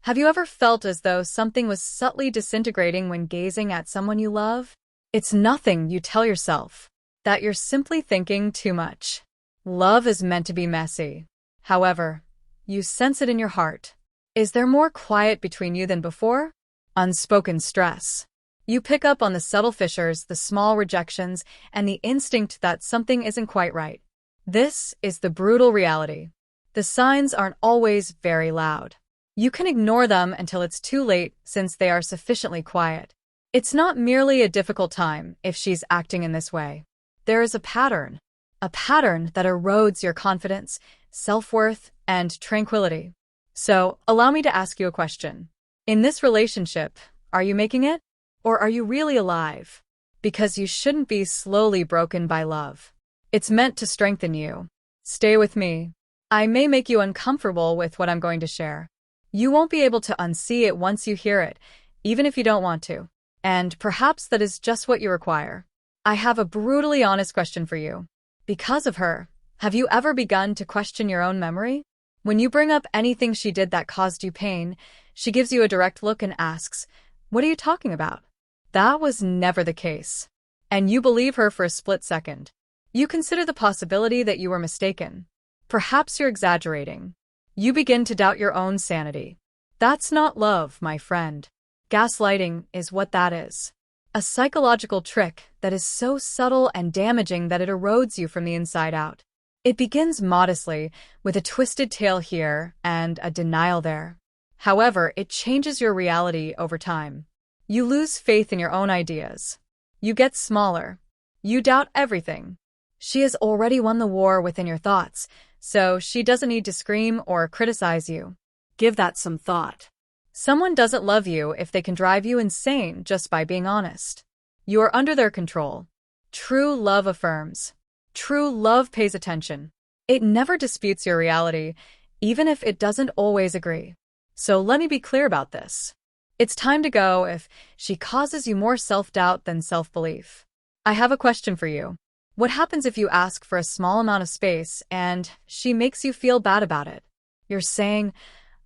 Have you ever felt as though something was subtly disintegrating when gazing at someone you love? It's nothing, you tell yourself. That you're simply thinking too much. Love is meant to be messy. However, you sense it in your heart. Is there more quiet between you than before? Unspoken stress. You pick up on the subtle fissures, the small rejections, and the instinct that something isn't quite right. This is the brutal reality. The signs aren't always very loud. You can ignore them until it's too late since they are sufficiently quiet. It's not merely a difficult time if she's acting in this way. There is a pattern that erodes your confidence, self-worth, and tranquility. So, allow me to ask you a question. In this relationship, are you making it? Or are you really alive? Because you shouldn't be slowly broken by love. It's meant to strengthen you. Stay with me. I may make you uncomfortable with what I'm going to share. You won't be able to unsee it once you hear it, even if you don't want to. And perhaps that is just what you require. I have a brutally honest question for you. Because of her, have you ever begun to question your own memory? When you bring up anything she did that caused you pain, she gives you a direct look and asks, "What are you talking about?" That was never the case. And you believe her for a split second. You consider the possibility that you were mistaken. Perhaps you're exaggerating. You begin to doubt your own sanity. That's not love, my friend. Gaslighting is what that is. A psychological trick that is so subtle and damaging that it erodes you from the inside out. It begins modestly, with a twisted tale here and a denial there. However, it changes your reality over time. You lose faith in your own ideas. You get smaller. You doubt everything. She has already won the war within your thoughts, so she doesn't need to scream or criticize you. Give that some thought. Someone doesn't love you if they can drive you insane just by being honest. You are under their control. True love affirms. True love pays attention. It never disputes your reality, even if it doesn't always agree. So let me be clear about this. It's time to go if she causes you more self-doubt than self-belief. I have a question for you. What happens if you ask for a small amount of space and she makes you feel bad about it? You're saying,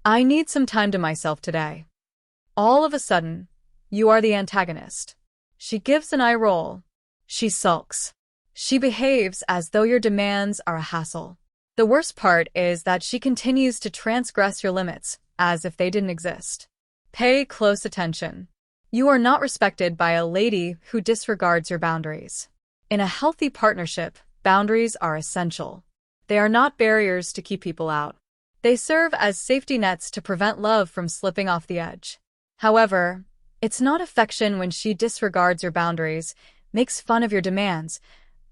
"I need some time to myself today." All of a sudden, you are the antagonist. She gives an eye roll. She sulks. She behaves as though your demands are a hassle. The worst part is that she continues to transgress your limits as if they didn't exist. Pay close attention. You are not respected by a lady who disregards your boundaries. In a healthy partnership, boundaries are essential. They are not barriers to keep people out. They serve as safety nets to prevent love from slipping off the edge. However, it's not affection when she disregards your boundaries, makes fun of your demands,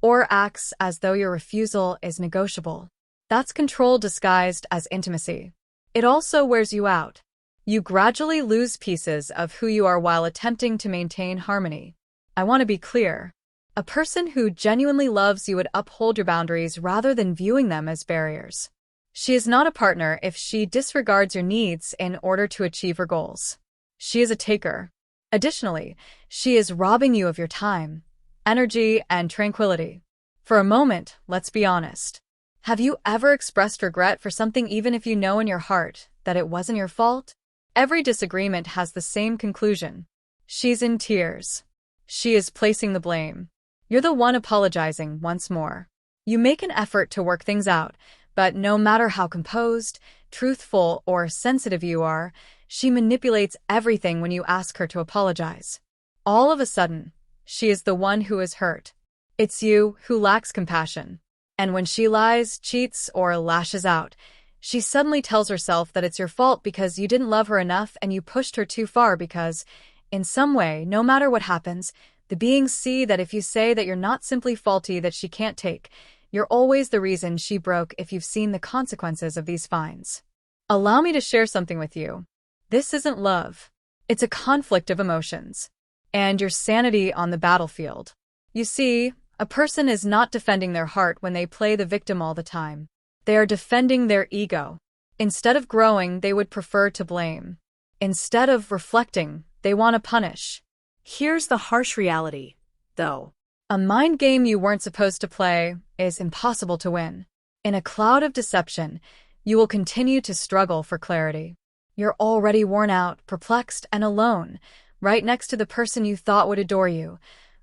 or acts as though your refusal is negotiable. That's control disguised as intimacy. It also wears you out. You gradually lose pieces of who you are while attempting to maintain harmony. I want to be clear. A person who genuinely loves you would uphold your boundaries rather than viewing them as barriers. She is not a partner if she disregards your needs in order to achieve her goals. She is a taker. Additionally, she is robbing you of your time, energy, and tranquility. For a moment, let's be honest. Have you ever expressed regret for something even if you know in your heart that it wasn't your fault? Every disagreement has the same conclusion. She's in tears. She is placing the blame. You're the one apologizing once more. You make an effort to work things out, but no matter how composed, truthful, or sensitive you are, she manipulates everything when you ask her to apologize. All of a sudden, she is the one who is hurt. It's you who lacks compassion. And when she lies, cheats, or lashes out, she suddenly tells herself that it's your fault because you didn't love her enough and you pushed her too far because, in some way, no matter what happens, the beings see that if you say that you're not simply faulty that she can't take, you're always the reason she broke if you've seen the consequences of these fines. Allow me to share something with you. This isn't love. It's a conflict of emotions. And your sanity on the battlefield. You see, a person is not defending their heart when they play the victim all the time. They are defending their ego. Instead of growing, they would prefer to blame. Instead of reflecting, they want to punish. Here's the harsh reality, though. A mind game you weren't supposed to play is impossible to win. In a cloud of deception, you will continue to struggle for clarity. You're already worn out, perplexed, and alone, right next to the person you thought would adore you,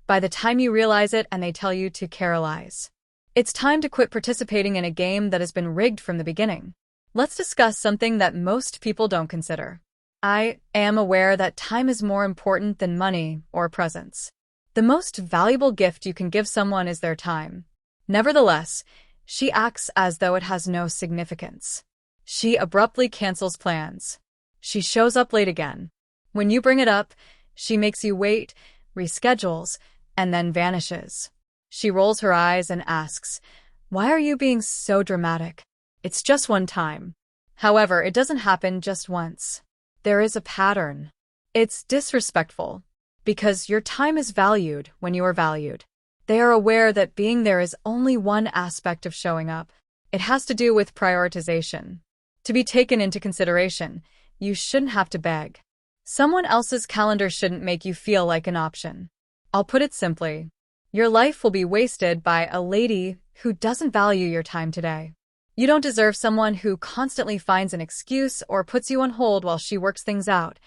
by the time you realize it and they tell you to carolize. It's time to quit participating in a game that has been rigged from the beginning. Let's discuss something that most people don't consider. I am aware that time is more important than money or presents. The most valuable gift you can give someone is their time. Nevertheless, she acts as though it has no significance. She abruptly cancels plans. She shows up late again. When you bring it up, she makes you wait, reschedules, and then vanishes. She rolls her eyes and asks, "Why are you being so dramatic? It's just one time." However, it doesn't happen just once. There is a pattern. It's disrespectful, because your time is valued when you are valued. They are aware that being there is only one aspect of showing up. It has to do with prioritization. To be taken into consideration, you shouldn't have to beg. Someone else's calendar shouldn't make you feel like an option. I'll put it simply. Your life will be wasted by a lady who doesn't value your time today. You don't deserve someone who constantly finds an excuse or puts you on hold while she works things out.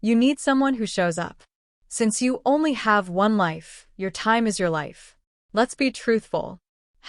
You need someone who shows up. Since you only have one life, your time is your life. Let's be truthful.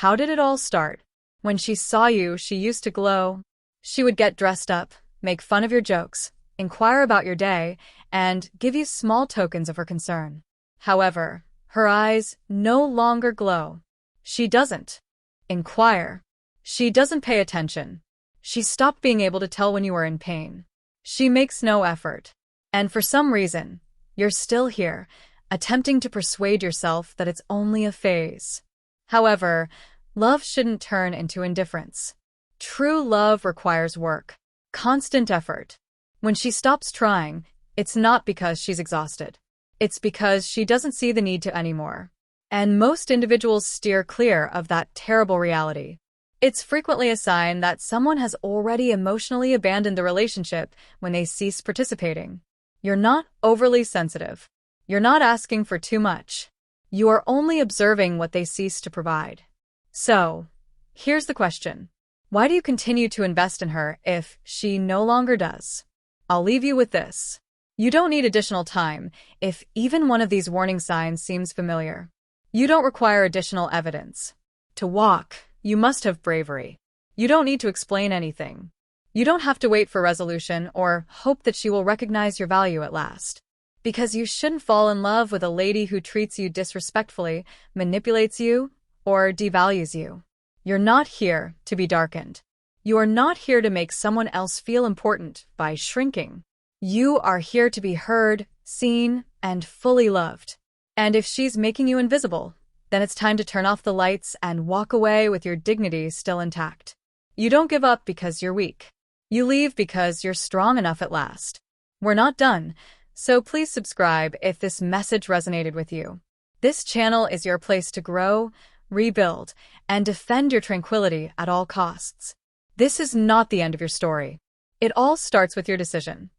How did it all start? When she saw you, she used to glow. She would get dressed up, make fun of your jokes, inquire about your day, and give you small tokens of her concern. However, her eyes no longer glow. She doesn't inquire. She doesn't pay attention. She stopped being able to tell when you are in pain. She makes no effort. And for some reason, you're still here, attempting to persuade yourself that it's only a phase. However, love shouldn't turn into indifference. True love requires work, constant effort. When she stops trying, it's not because she's exhausted. It's because she doesn't see the need to anymore. And most individuals steer clear of that terrible reality. It's frequently a sign that someone has already emotionally abandoned the relationship when they cease participating. You're not overly sensitive. You're not asking for too much. You are only observing what they cease to provide. So, here's the question. Why do you continue to invest in her if she no longer does? I'll leave you with this. You don't need additional time if even one of these warning signs seems familiar. You don't require additional evidence. To walk, you must have bravery. You don't need to explain anything. You don't have to wait for resolution or hope that she will recognize your value at last. Because you shouldn't fall in love with a lady who treats you disrespectfully, manipulates you, or devalues you. You're not here to be darkened. You are not here to make someone else feel important by shrinking. You are here to be heard, seen, and fully loved. And if she's making you invisible, then it's time to turn off the lights and walk away with your dignity still intact. You don't give up because you're weak. You leave because you're strong enough at last. We're not done, so please subscribe if this message resonated with you. This channel is your place to grow, rebuild, and defend your tranquility at all costs. This is not the end of your story. It all starts with your decision.